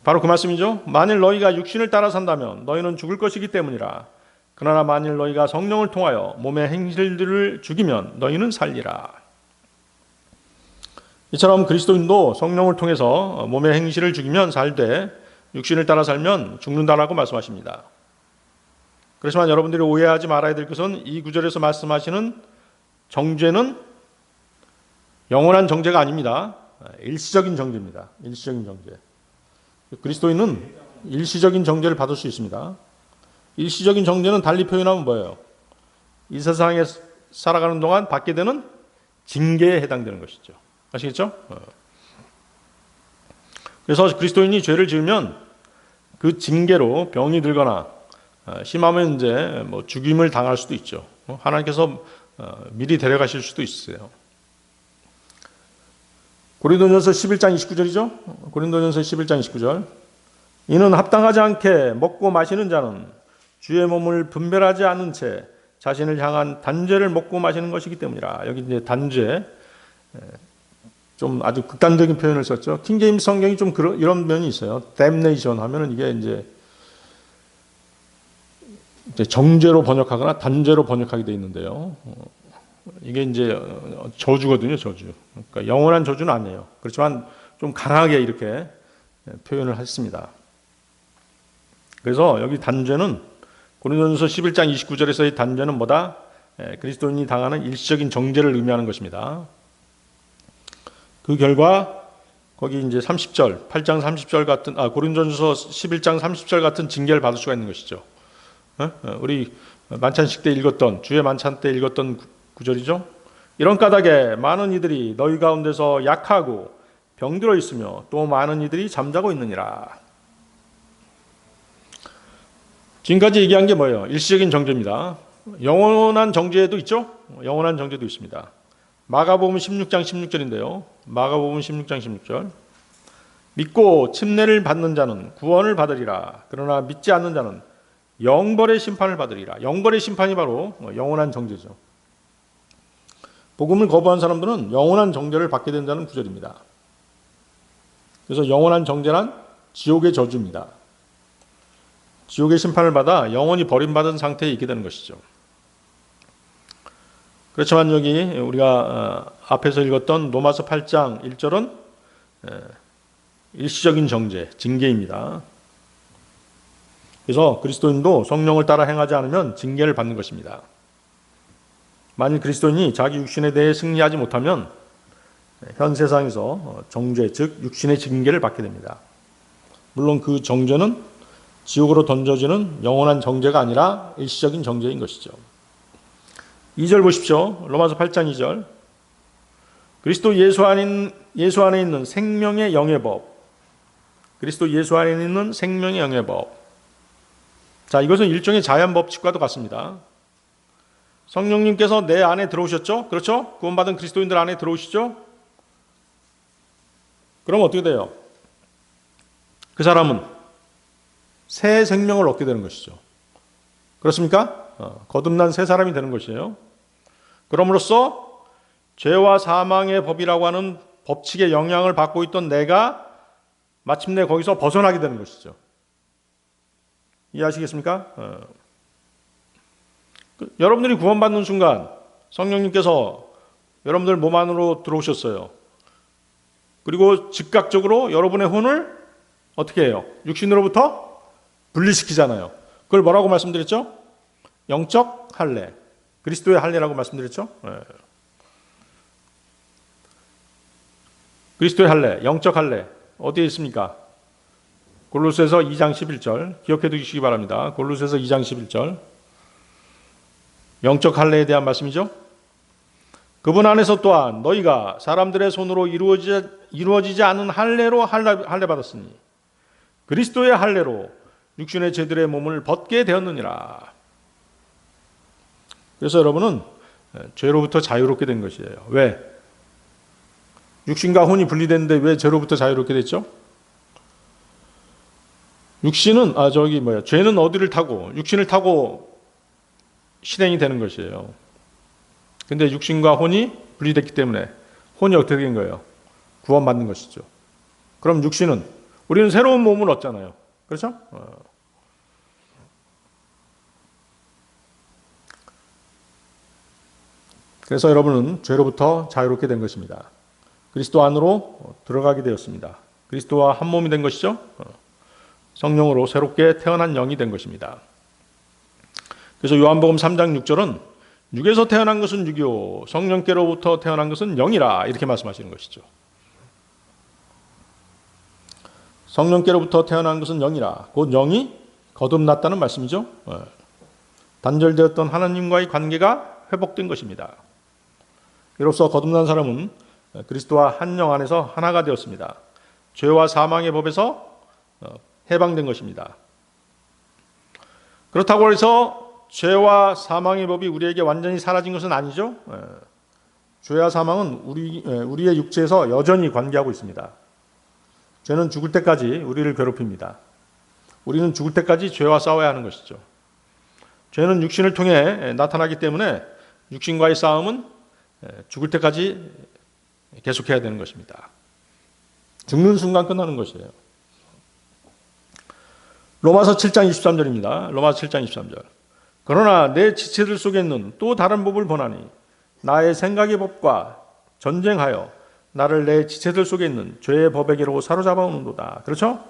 바로 그 말씀이죠. 만일 너희가 육신을 따라 산다면 너희는 죽을 것이기 때문이라. 그러나 만일 너희가 성령을 통하여 몸의 행실들을 죽이면 너희는 살리라. 이처럼 그리스도인도 성령을 통해서 몸의 행실을 죽이면 살되 육신을 따라 살면 죽는다라고 말씀하십니다. 그렇지만 여러분들이 오해하지 말아야 될 것은 이 구절에서 말씀하시는 정죄는 영원한 정죄가 아닙니다. 일시적인 정죄입니다. 일시적인 정죄. 그리스도인은 일시적인 정죄를 받을 수 있습니다. 일시적인 정죄는 달리 표현하면 뭐예요? 이 세상에 살아가는 동안 받게 되는 징계에 해당되는 것이죠. 아시겠죠? 그래서 그리스도인이 죄를 지으면 그 징계로 병이 들거나 심하면 이제 뭐 죽임을 당할 수도 있죠. 하나님께서 미리 데려가실 수도 있어요. 고린도전서 11장 29절이죠. 고린도전서 11장 29절. 이는 합당하지 않게 먹고 마시는 자는 주의 몸을 분별하지 않은 채 자신을 향한 단죄를 먹고 마시는 것이기 때문이라. 여기 이제 단죄, 좀 아주 극단적인 표현을 썼죠. 킹제임스 성경이 좀 이런 면이 있어요. damnation 하면은 이게 이제 정죄로 번역하거나 단죄로 번역하게 되어 있는데요. 이게 이제 저주거든요, 저주. 그러니까 영원한 저주는 아니에요. 그렇지만 좀 강하게 이렇게 표현을 했습니다. 그래서 여기 단죄는 고린도전서 11장 29절에서의 단죄는 뭐다? 그리스도인이 당하는 일시적인 정죄를 의미하는 것입니다. 그 결과 거기 이제 30절, 8장 30절 같은 고린도전서 11장 30절 같은 징계를 받을 수가 있는 것이죠. 우리 만찬식 때 읽었던 주의 만찬 때 읽었던 구절이죠. 이런 까닭에 많은 이들이 너희 가운데서 약하고 병들어 있으며 또 많은 이들이 잠자고 있느니라. 지금까지 얘기한 게 뭐예요? 일시적인 정죄입니다. 영원한 정죄도 있죠? 영원한 정죄도 있습니다. 마가복음 16장 16절인데요. 마가복음 16장 16절. 믿고 침례를 받는 자는 구원을 받으리라. 그러나 믿지 않는 자는 영벌의 심판을 받으리라. 영벌의 심판이 바로 영원한 정죄죠. 복음을 거부한 사람들은 영원한 정죄를 받게 된다는 구절입니다. 그래서 영원한 정죄란 지옥의 저주입니다. 지옥의 심판을 받아 영원히 버림받은 상태에 있게 되는 것이죠. 그렇지만 여기 우리가 앞에서 읽었던 로마서 8장 1절은 일시적인 정죄, 징계입니다. 그래서 그리스도인도 성령을 따라 행하지 않으면 징계를 받는 것입니다. 만일 그리스도인이 자기 육신에 대해 승리하지 못하면 현 세상에서 정죄, 즉 육신의 징계를 받게 됩니다. 물론 그 정죄는 지옥으로 던져지는 영원한 정죄가 아니라 일시적인 정죄인 것이죠. 2절 보십시오. 로마서 8장 2절. 그리스도 예수 안에 있는 생명의 영의 법. 그리스도 예수 안에 있는 생명의 영의 법. 자, 이것은 일종의 자연 법칙과도 같습니다. 성령님께서 내 안에 들어오셨죠? 그렇죠? 구원받은 그리스도인들 안에 들어오시죠? 그럼 어떻게 돼요? 그 사람은 새 생명을 얻게 되는 것이죠. 그렇습니까? 거듭난 새 사람이 되는 것이에요. 그럼으로써 죄와 사망의 법이라고 하는 법칙의 영향을 받고 있던 내가 마침내 거기서 벗어나게 되는 것이죠. 이해하시겠습니까? 여러분들이 구원받는 순간 성령님께서 여러분들 몸 안으로 들어오셨어요. 그리고 즉각적으로 여러분의 혼을 어떻게 해요? 육신으로부터 분리시키잖아요. 그걸 뭐라고 말씀드렸죠? 영적 할례. 그리스도의 할례라고 말씀드렸죠? 그리스도의 할례, 영적 할례. 어디에 있습니까? 골로새서 2장 11절. 기억해 두시기 바랍니다. 골로새서 2장 11절. 영적 할례에 대한 말씀이죠. 그분 안에서 또한 너희가 사람들의 손으로 이루어지지 않은 할례로 할례 받았으니 그리스도의 할례로 육신의 죄들의 몸을 벗게 되었느니라. 그래서 여러분은 죄로부터 자유롭게 된 것이에요. 왜? 육신과 혼이 분리됐는데 왜 죄로부터 자유롭게 됐죠? 육신은 죄는 어디를 타고 육신을 타고 실행이 되는 것이에요. 근데 육신과 혼이 분리됐기 때문에 혼이 어떻게 된 거예요? 구원받는 것이죠. 그럼 육신은 우리는 새로운 몸을 얻잖아요. 그렇죠? 그래서 여러분은 죄로부터 자유롭게 된 것입니다. 그리스도 안으로 들어가게 되었습니다. 그리스도와 한 몸이 된 것이죠. 성령으로 새롭게 태어난 영이 된 것입니다. 그래서 요한복음 3장 6절은 육에서 태어난 것은 육이요 성령께로부터 태어난 것은 영이라 이렇게 말씀하시는 것이죠. 성령께로부터 태어난 것은 영이라, 곧 영이 거듭났다는 말씀이죠. 단절되었던 하나님과의 관계가 회복된 것입니다. 이로써 거듭난 사람은 그리스도와 한 영 안에서 하나가 되었습니다. 죄와 사망의 법에서 해방된 것입니다. 그렇다고 해서 죄와 사망의 법이 우리에게 완전히 사라진 것은 아니죠. 죄와 사망은 우리의 육체에서 여전히 관계하고 있습니다. 죄는 죽을 때까지 우리를 괴롭힙니다. 우리는 죽을 때까지 죄와 싸워야 하는 것이죠. 죄는 육신을 통해 나타나기 때문에 육신과의 싸움은 죽을 때까지 계속해야 되는 것입니다. 죽는 순간 끝나는 것이에요. 로마서 7장 23절입니다. 로마서 7장 23절. 그러나 내 지체들 속에 있는 또 다른 법을 보나니 나의 생각의 법과 전쟁하여 나를 내 지체들 속에 있는 죄의 법에게로 사로잡아 오는도다. 그렇죠?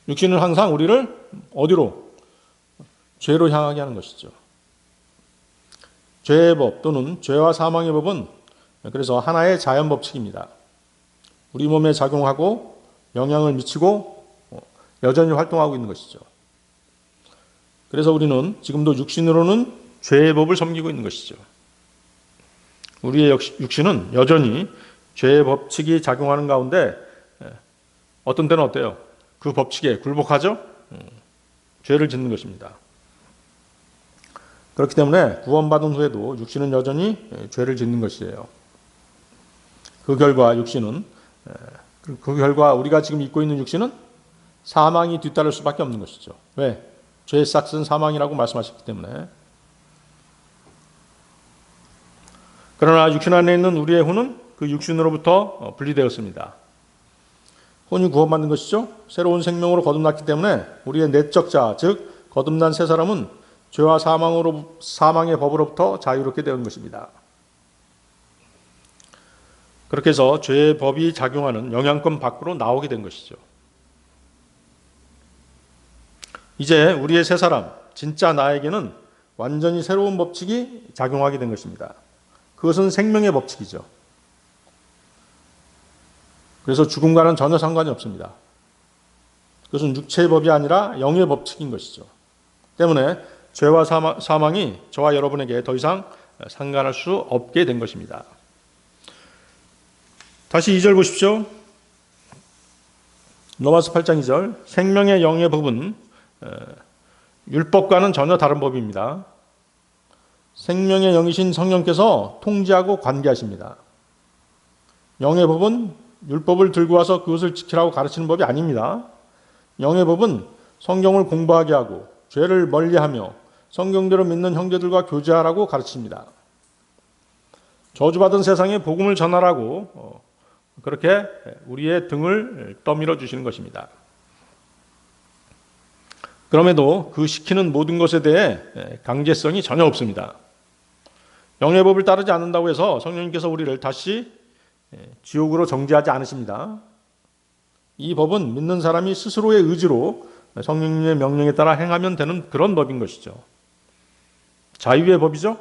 육신은 항상 우리를 어디로? 죄로 향하게 하는 것이죠. 죄의 법 또는 죄와 사망의 법은 그래서 하나의 자연 법칙입니다. 우리 몸에 작용하고 영향을 미치고 여전히 활동하고 있는 것이죠. 그래서 우리는 지금도 육신으로는 죄의 법을 섬기고 있는 것이죠. 우리의 육신은 여전히 죄의 법칙이 작용하는 가운데 어떤 때는 어때요? 그 법칙에 굴복하죠? 죄를 짓는 것입니다. 그렇기 때문에 구원받은 후에도 육신은 여전히 죄를 짓는 것이에요. 그 결과 우리가 지금 입고 있는 육신은 사망이 뒤따를 수밖에 없는 것이죠. 왜? 죄의 싹은 사망이라고 말씀하셨기 때문에. 그러나 육신 안에 있는 우리의 혼은 그 육신으로부터 분리되었습니다. 혼이 구원받는 것이죠. 새로운 생명으로 거듭났기 때문에 우리의 내적 자, 즉 거듭난 새 사람은 죄와 사망의 법으로부터 자유롭게 되는 것입니다. 그렇게 해서 죄의 법이 작용하는 영향권 밖으로 나오게 된 것이죠. 이제 우리의 새 사람, 진짜 나에게는 완전히 새로운 법칙이 작용하게 된 것입니다. 그것은 생명의 법칙이죠. 그래서 죽음과는 전혀 상관이 없습니다. 그것은 육체의 법이 아니라 영의 법칙인 것이죠. 때문에 죄와 사망이 저와 여러분에게 더 이상 상관할 수 없게 된 것입니다. 다시 2절 보십시오. 로마서 8장 2절. 생명의 영의 법은 율법과는 전혀 다른 법입니다. 생명의 영이신 성령께서 통제하고 관계하십니다. 영의 법은 율법을 들고 와서 그것을 지키라고 가르치는 법이 아닙니다. 영의 법은 성경을 공부하게 하고 죄를 멀리하며 성경대로 믿는 형제들과 교제하라고 가르칩니다. 저주받은 세상에 복음을 전하라고 그렇게 우리의 등을 떠밀어 주시는 것입니다. 그럼에도 그 시키는 모든 것에 대해 강제성이 전혀 없습니다. 영의 법을 따르지 않는다고 해서 성령님께서 우리를 다시 지옥으로 정죄하지 않으십니다. 이 법은 믿는 사람이 스스로의 의지로 성령님의 명령에 따라 행하면 되는 그런 법인 것이죠. 자유의 법이죠.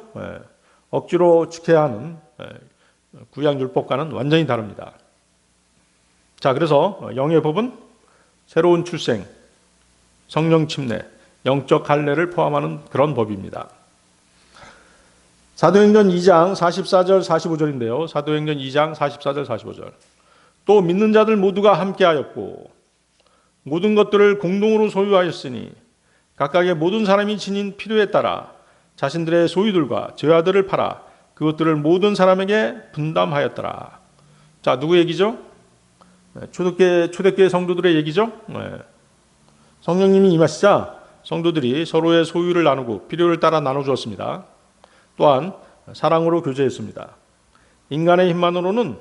억지로 지켜야 하는 구약 율법과는 완전히 다릅니다. 자, 그래서 영의 법은 새로운 출생, 성령 침례, 영적 할례를 포함하는 그런 법입니다. 사도행전 2장 44절 45절인데요. 사도행전 2장 44절 45절. 또 믿는 자들 모두가 함께하였고 모든 것들을 공동으로 소유하였으니 각각의 모든 사람이 지닌 필요에 따라 자신들의 소유들과 재화들을 팔아 그것들을 모든 사람에게 분담하였더라. 자, 누구 얘기죠? 초대교회 성도들의 얘기죠. 성령님이 임하시자 성도들이 서로의 소유를 나누고 필요를 따라 나눠주었습니다. 또한 사랑으로 교제했습니다. 인간의 힘만으로는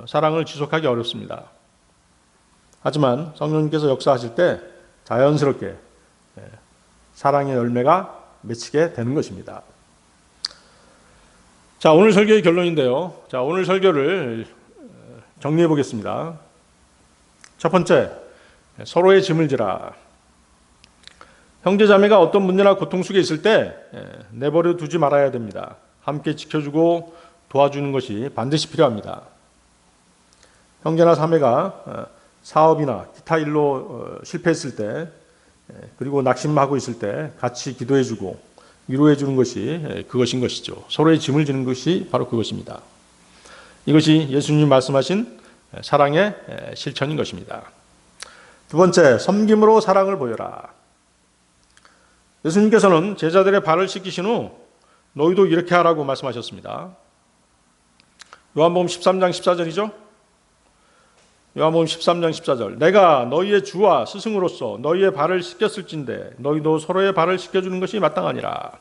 사랑을 지속하기 어렵습니다. 하지만 성령님께서 역사하실 때 자연스럽게 사랑의 열매가 맺히게 되는 것입니다. 자, 오늘 설교의 결론인데요. 자, 오늘 설교를 정리해 보겠습니다. 첫 번째, 서로의 짐을 지라. 형제 자매가 어떤 문제나 고통 속에 있을 때 내버려 두지 말아야 됩니다. 함께 지켜주고 도와주는 것이 반드시 필요합니다. 형제나 자매가 사업이나 기타 일로 실패했을 때, 그리고 낙심하고 있을 때 같이 기도해주고 위로해주는 것이 그것인 것이죠. 서로의 짐을 지는 것이 바로 그것입니다. 이것이 예수님이 말씀하신 사랑의 실천인 것입니다. 두 번째, 섬김으로 사랑을 보여라. 예수님께서는 제자들의 발을 씻기신 후 너희도 이렇게 하라고 말씀하셨습니다. 요한복음 13장 14절이죠. 요한복음 13장 14절. 내가 너희의 주와 스승으로서 너희의 발을 씻겼을진데 너희도 서로의 발을 씻겨주는 것이 마땅하니라.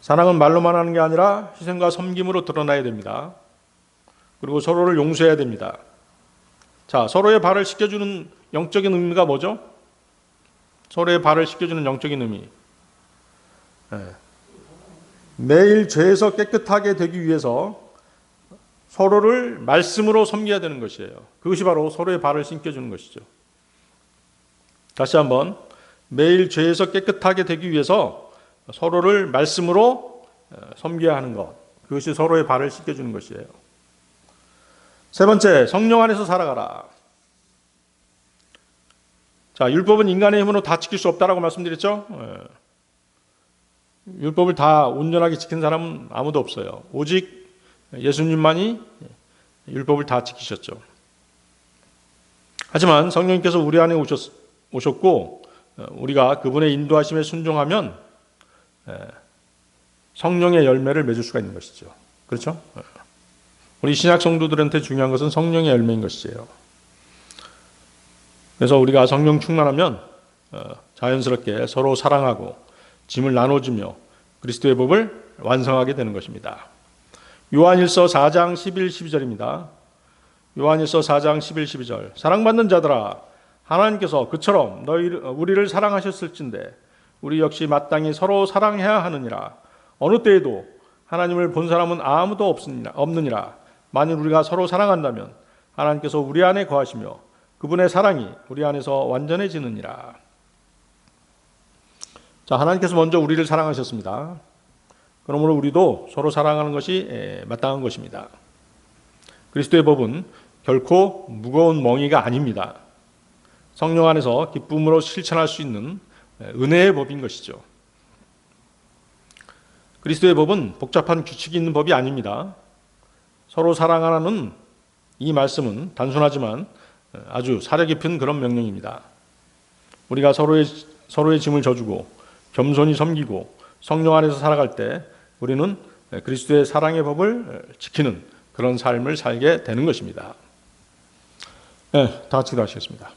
사랑은 말로만 하는 게 아니라 희생과 섬김으로 드러나야 됩니다. 그리고 서로를 용서해야 됩니다. 자, 서로의 발을 씻겨주는 영적인 의미가 뭐죠? 서로의 발을 씻겨주는 영적인 의미. 매일 죄에서 깨끗하게 되기 위해서 서로를 말씀으로 섬겨야 되는 것이에요. 그것이 바로 서로의 발을 씻겨주는 것이죠. 다시 한번, 매일 죄에서 깨끗하게 되기 위해서 서로를 말씀으로 섬겨야 하는 것. 그것이 서로의 발을 씻겨주는 것이에요. 세 번째, 성령 안에서 살아가라. 자, 율법은 인간의 힘으로 다 지킬 수 없다라고 말씀드렸죠. 율법을 다 온전하게 지킨 사람은 아무도 없어요. 오직 예수님만이 율법을 다 지키셨죠. 하지만 성령님께서 우리 안에 오셨고 우리가 그분의 인도하심에 순종하면 성령의 열매를 맺을 수가 있는 것이죠. 그렇죠? 우리 신약 성도들한테 중요한 것은 성령의 열매인 것이에요. 그래서 우리가 성령 충만하면 자연스럽게 서로 사랑하고 짐을 나눠주며 그리스도의 법을 완성하게 되는 것입니다. 요한일서 4장 11, 12절입니다. 요한일서 4장 11, 12절. 사랑받는 자들아, 하나님께서 그처럼 우리를 사랑하셨을진데 우리 역시 마땅히 서로 사랑해야 하느니라. 어느 때에도 하나님을 본 사람은 아무도 없느니라. 만일 우리가 서로 사랑한다면 하나님께서 우리 안에 거하시며 그분의 사랑이 우리 안에서 완전해지느니라. 자, 하나님께서 먼저 우리를 사랑하셨습니다. 그러므로 우리도 서로 사랑하는 것이 마땅한 것입니다. 그리스도의 법은 결코 무거운 멍이가 아닙니다. 성령 안에서 기쁨으로 실천할 수 있는 은혜의 법인 것이죠. 그리스도의 법은 복잡한 규칙이 있는 법이 아닙니다. 서로 사랑하라는 이 말씀은 단순하지만 아주 사려 깊은 그런 명령입니다. 우리가 서로의 짐을 져주고 겸손히 섬기고 성령 안에서 살아갈 때 우리는 그리스도의 사랑의 법을 지키는 그런 삶을 살게 되는 것입니다. 다 같이 기도하시겠습니다.